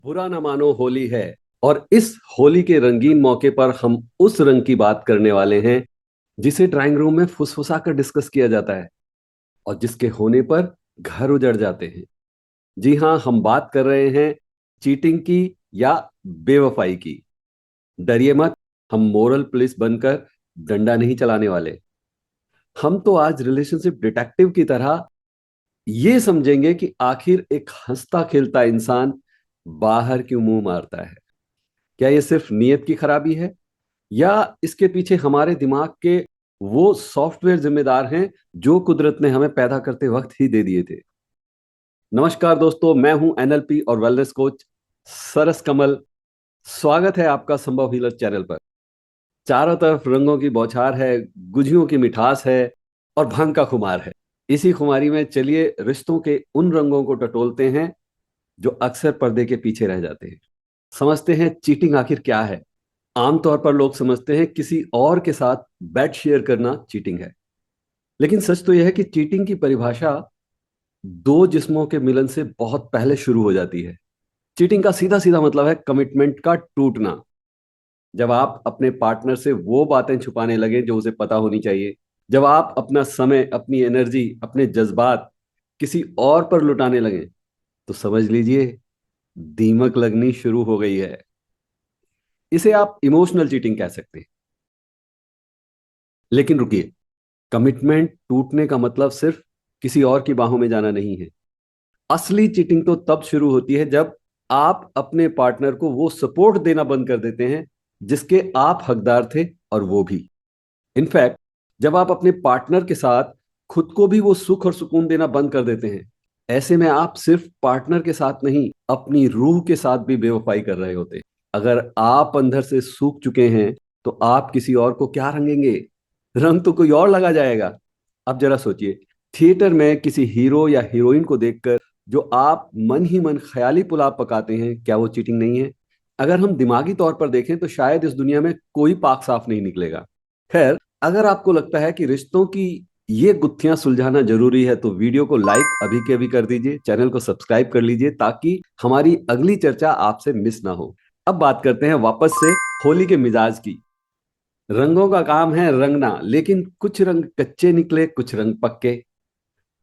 बुरा ना मानो होली है। और इस होली के रंगीन मौके पर हम उस रंग की बात करने वाले हैं जिसे ड्राइंग रूम में फुसफुसा कर डिस्कस किया जाता है और जिसके होने पर घर उजड़ जाते हैं। जी हाँ, हम बात कर रहे हैं चीटिंग की या बेवफाई की। डरिए मत, हम मोरल पुलिस बनकर डंडा नहीं चलाने वाले। हम तो आज रिलेशनशिप डिटेक्टिव की तरह ये समझेंगे कि आखिर एक हंसता खेलता इंसान बाहर क्यों मुंह मारता है। क्या ये सिर्फ नीयत की खराबी है या इसके पीछे हमारे दिमाग के वो सॉफ्टवेयर जिम्मेदार हैं जो कुदरत ने हमें पैदा करते वक्त ही दे दिए थे। नमस्कार दोस्तों, मैं हूं एनएलपी और वेलनेस कोच सरस कमल। स्वागत है आपका संभव हीलर चैनल पर। चारों तरफ रंगों की बौछार है, गुझियों की मिठास है और भांग का खुमार है। इसी खुमारी में चलिए रिश्तों के उन रंगों को टटोलते हैं जो अक्सर पर्दे के पीछे रह जाते हैं। समझते हैं चीटिंग आखिर क्या है। आमतौर पर लोग समझते हैं किसी और के साथ बेड शेयर करना चीटिंग है, लेकिन सच तो यह है कि चीटिंग की परिभाषा दो जिस्मों के मिलन से बहुत पहले शुरू हो जाती है। चीटिंग का सीधा सीधा मतलब है कमिटमेंट का टूटना। जब आप अपने पार्टनर से वो बातें छुपाने लगे जो उसे पता होनी चाहिए, जब आप अपना समय, अपनी एनर्जी, अपने जज्बात किसी और पर लुटाने लगे, तो समझ लीजिए दीमक लगनी शुरू हो गई है। इसे आप इमोशनल चीटिंग कह सकते हैं। लेकिन रुकिए, कमिटमेंट टूटने का मतलब सिर्फ किसी और की बाहों में जाना नहीं है। असली चीटिंग तो तब शुरू होती है जब आप अपने पार्टनर को वो सपोर्ट देना बंद कर देते हैं जिसके आप हकदार थे और वो भी। इनफैक्ट जब आप अपने पार्टनर के साथ खुद को भी वो सुख और सुकून देना बंद कर देते हैं। ऐसे में आप सिर्फ पार्टनर के साथ नहीं, अपनी रूह के साथ भी बेवफाई कर रहे होते हैं। अगर आप अंदर से सूख चुके हैं तो आप किसी और को क्या रंगेंगे? रंग तो कोई और लगा जाएगा। अब जरा सोचिए, थिएटर में किसी हीरो या हीरोइन को देखकर जो आप मन ही मन ख्याली पुलाव पकाते हैं, क्या वो चीटिंग नहीं है? अगर हम दिमागी तौर पर देखें तो शायद इस दुनिया में कोई पाक साफ नहीं निकलेगा। खैर, अगर आपको लगता है कि रिश्तों की ये गुत्थियां सुलझाना जरूरी है तो वीडियो को लाइक अभी के अभी कर दीजिए, चैनल को सब्सक्राइब कर लीजिए ताकि हमारी अगली चर्चा आपसे मिस ना हो। अब बात करते हैं वापस से होली के मिजाज की। रंगों का काम है रंगना, लेकिन कुछ रंग कच्चे निकले, कुछ रंग पक्के।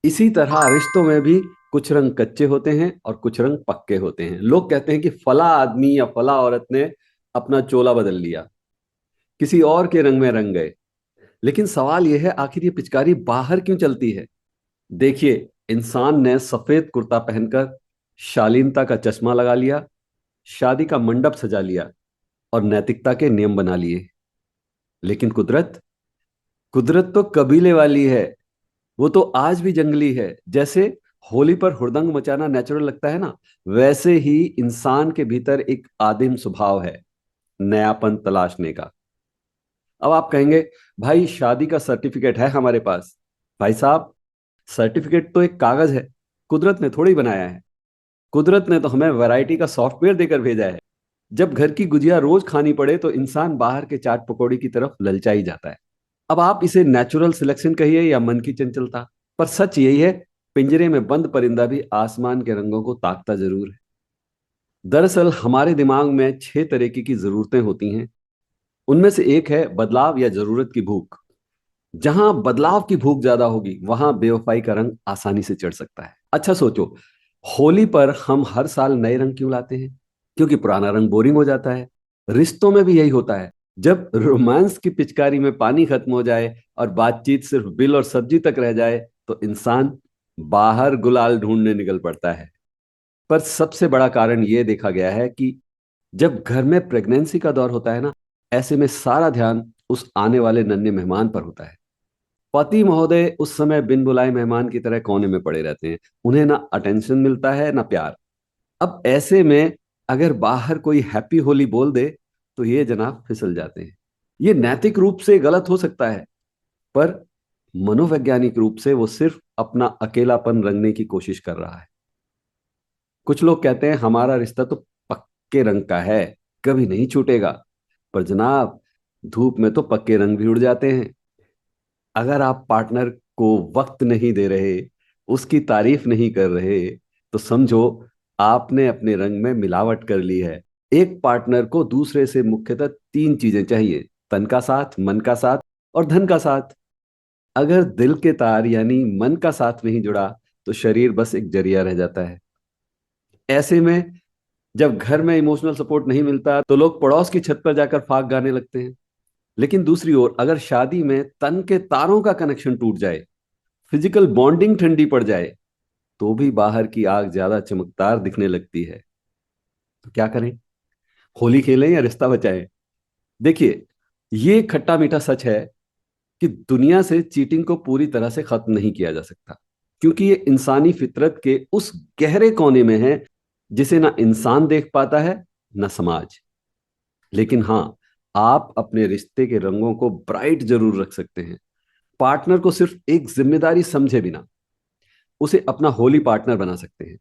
इसी तरह रिश्तों में भी कुछ रंग कच्चे होते हैं और कुछ रंग पक्के होते हैं। लोग कहते हैं कि फला आदमी या फला औरत ने अपना चोला बदल लिया, किसी और के रंग में रंग गए। लेकिन सवाल यह है, आखिर ये पिचकारी बाहर क्यों चलती है? देखिए, इंसान ने सफेद कुर्ता पहनकर शालीनता का चश्मा लगा लिया, शादी का मंडप सजा लिया और नैतिकता के नियम बना लिए। लेकिन कुदरत, कुदरत तो कबीले वाली है। वो तो आज भी जंगली है। जैसे होली पर हुड़दंग मचाना नेचुरल लगता है ना, वैसे ही इंसान के भीतर एक आदिम स्वभाव है, नयापन तलाशने का। अब आप कहेंगे, भाई शादी का सर्टिफिकेट है हमारे पास। भाई साहब, सर्टिफिकेट तो एक कागज है, कुदरत ने थोड़ी बनाया है। कुदरत ने तो हमें वैरायटी का सॉफ्टवेयर देकर भेजा है। जब घर की गुजिया रोज खानी पड़े तो इंसान बाहर के चाट पकौड़ी की तरफ ललचा ही जाता है। अब आप इसे नेचुरल सिलेक्शन कहिए या मन की चंचलता, पर सच यही है, पिंजरे में बंद परिंदा भी आसमान के रंगों को ताकता जरूर है। दरअसल हमारे दिमाग में 6 तरीके की जरूरतें होती हैं। उनमें से एक है बदलाव या जरूरत की भूख। जहां बदलाव की भूख ज्यादा होगी वहां बेवफाई का रंग आसानी से चढ़ सकता है। अच्छा सोचो, होली पर हम हर साल नए रंग क्यों लाते हैं? क्योंकि पुराना रंग बोरिंग हो जाता है। रिश्तों में भी यही होता है। जब रोमांस की पिचकारी में पानी खत्म हो जाए और बातचीत सिर्फ बिल और सब्जी तक रह जाए तो इंसान बाहर गुलाल ढूंढने निकल पड़ता है। पर सबसे बड़ा कारण यह देखा गया है कि जब घर में प्रेगनेंसी का दौर होता है ना, ऐसे में सारा ध्यान उस आने वाले नन्हे मेहमान पर होता है। पति महोदय उस समय बिन बुलाए मेहमान की तरह कोने में पड़े रहते हैं। उन्हें ना अटेंशन मिलता है ना प्यार। अब ऐसे में अगर बाहर कोई हैप्पी होली बोल दे तो ये जनाब फिसल जाते हैं। ये नैतिक रूप से गलत हो सकता है, पर मनोवैज्ञानिक रूप से वो सिर्फ अपना अकेलापन रंगने की कोशिश कर रहा है। कुछ लोग कहते हैं हमारा रिश्ता तो पक्के रंग का है, कभी नहीं छूटेगा। पर जनाब, धूप में तो पक्के रंग भी उड़ जाते हैं। अगर आप पार्टनर को वक्त नहीं दे रहे, उसकी तारीफ नहीं कर रहे, तो समझो आपने अपने रंग में मिलावट कर ली है। एक पार्टनर को दूसरे से मुख्यतः तीन चीजें चाहिए: तन का साथ, मन का साथ और धन का साथ। अगर दिल के तार यानी मन का साथ नहीं जुड़ा तो शरीर बस एक जरिया रह जाता है। ऐसे में जब घर में इमोशनल सपोर्ट नहीं मिलता तो लोग पड़ोस की छत पर जाकर फाग गाने लगते हैं। लेकिन दूसरी ओर अगर शादी में तन के तारों का कनेक्शन टूट जाए, फिजिकल बॉन्डिंग ठंडी पड़ जाए, तो भी बाहर की आग ज्यादा चमकदार दिखने लगती है। तो क्या करें? होली खेलें या रिश्ता बचाएं? देखिए, ये खट्टा मीठा सच है कि दुनिया से चीटिंग को पूरी तरह से खत्म नहीं किया जा सकता, क्योंकि ये इंसानी फितरत के उस गहरे कोने में है जिसे ना इंसान देख पाता है, ना समाज। लेकिन हाँ, आप अपने रिश्ते के रंगों को ब्राइट जरूर रख सकते हैं। पार्टनर को सिर्फ एक जिम्मेदारी समझे बिना उसे अपना होली पार्टनर बना सकते हैं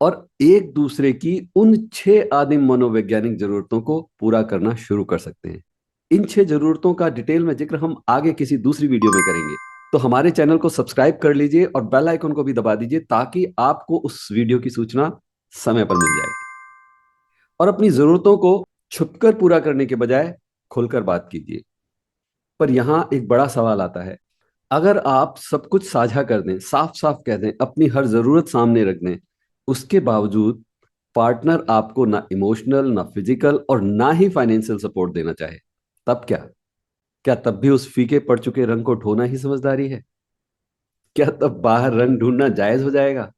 और एक दूसरे की उन 6 आदिम मनोवैज्ञानिक जरूरतों को पूरा करना शुरू कर सकते हैं। इन 6 जरूरतों का डिटेल में जिक्र हम आगे किसी दूसरी वीडियो में करेंगे। तो हमारे चैनल को सब्सक्राइब कर लीजिए और बेल आइकन को भी दबा दीजिए ताकि आपको उस वीडियो की सूचना समय पर मिल जाए। और अपनी जरूरतों को छुपकर पूरा करने के बजाय खुलकर बात कीजिए। पर यहां एक बड़ा सवाल आता है: अगर आप सब कुछ साझा कर दें, साफ साफ कह दें, अपनी हर जरूरत सामने रख दें, उसके बावजूद पार्टनर आपको ना इमोशनल, ना फिजिकल और ना ही फाइनेंशियल सपोर्ट देना चाहे, तब क्या? क्या तब भी उस फीके पड़ चुके रंग को ढोना ही समझदारी है? क्या तब बाहर रंग ढूंढना जायज हो जाएगा?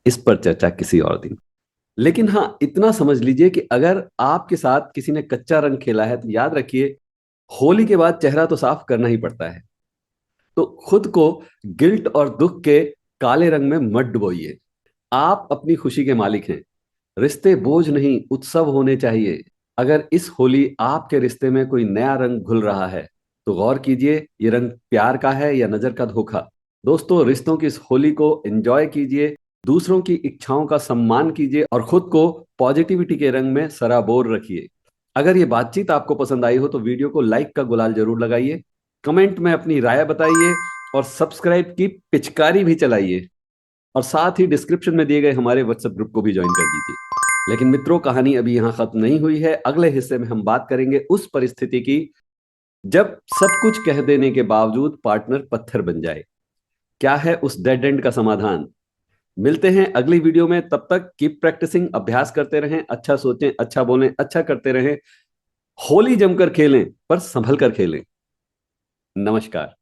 इस पर चर्चा किसी और दिन। लेकिन हाँ, इतना समझ लीजिए कि अगर आपके साथ किसी ने कच्चा रंग खेला है तो याद रखिए, होली के बाद चेहरा तो साफ करना ही पड़ता है। तो खुद को गिल्ट और दुख के काले रंग में मत डुबोइए। आप अपनी खुशी के मालिक हैं। रिश्ते बोझ नहीं, उत्सव होने चाहिए। अगर इस होली आपके रिश्ते में कोई नया रंग घुल रहा है तो गौर कीजिए, ये रंग प्यार का है या नजर का धोखा। दोस्तों, रिश्तों की इस होली को एंजॉय कीजिए, दूसरों की इच्छाओं का सम्मान कीजिए और खुद को पॉजिटिविटी के रंग में सराबोर रखिए। अगर ये बातचीत आपको पसंद आई हो तो वीडियो को लाइक का गुलाल जरूर लगाइए, कमेंट में अपनी राय बताइए और सब्सक्राइब की पिचकारी भी चलाइए। और साथ ही डिस्क्रिप्शन में दिए गए हमारे व्हाट्सएप ग्रुप को भी ज्वाइन कर दीजिए। लेकिन मित्रों, कहानी अभी यहां खत्म नहीं हुई है। अगले हिस्से में हम बात करेंगे उस परिस्थिति की जब सब कुछ कह देने के बावजूद पार्टनर पत्थर बन जाए। क्या है उस डेड एंड का समाधान? मिलते हैं अगली वीडियो में। तब तक कीप प्रैक्टिसिंग, अभ्यास करते रहें, अच्छा सोचें, अच्छा बोलें, अच्छा करते रहें। होली जमकर खेलें पर संभल कर खेलें। नमस्कार।